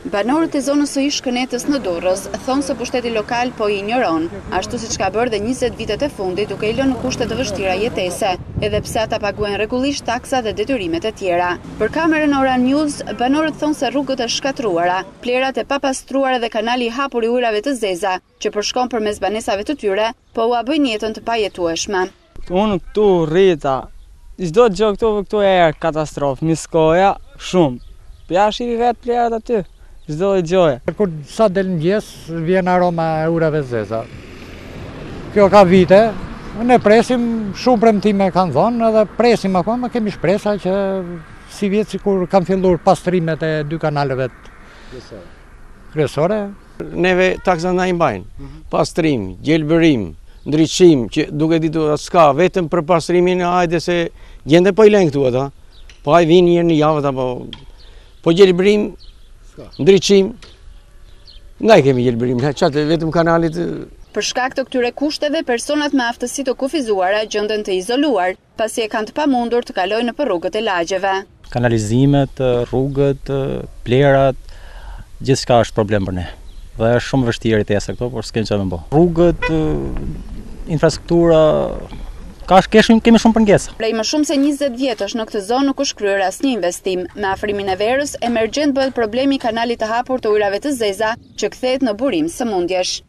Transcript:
Banorët e zonës së ish-Kënetës në Durrës thonë se pushteti lokal po i injoron, ashtu siç ka bërë dhe 20 vitet e fundit duke i lënë në kushte të vështira jetese, edhe pse ata paguajnë rregullisht taksa dhe detyrimet e tjera. Për kamerën Oran News, banorët thonë se rrugët e shkatruara, plerat e papastruara dhe kanali i hapur i ujrave të zeza, që përshkon përmes banesave të tyre, po ua bëjnë jetën të pajetueshme. Unë këtu rrita, çdo gjë këtu e katastrofë, miskoja shumë. Jashtë i vetë plerat aty. Çdo gjë. Kur sa del mëngjes, vjen aroma e ujrave zeza. Kjo ka vite, ne presim, shumë premtime kanë dhënë, edhe presim akoma, kemi shpresa që si vjet sikur kanë filluar pastrimet e 2 kanaleve kryesore. Neve taksa na i mbajnë. Pastrim, gjelbërim, ndriçim, që duke ditur s'ka, vetëm për pastrimin hajde se gjende po i lën këtu ata. Po ai vini një herë në javë apo po gjelbërim, ndriçim, nga i kemi gjelbërim, qatë vetëm kanalit. Për shkak të këtyre kushteve, personat me aftësi të kufizuara gjenden të izoluar, pasi e kanë të pamundur të kalojnë nëpër rrugët e lagjeve. Kanalizimet, rrugët, plerat, gjithçka është problem për ne. Dhe është shumë vështirë tesa këto, por s'kem çfarë më bë. Rrugët, infrastruktura, kemi shumë pengesa. Prej më shumë se 20 vjetësh në këtë zonë nuk është kryer asnjë investim. Me afrimin e verës, emergjent bëhet problemi i kanalit të hapur të ujrave të zeza, që kthehet në burim sëmundjesh.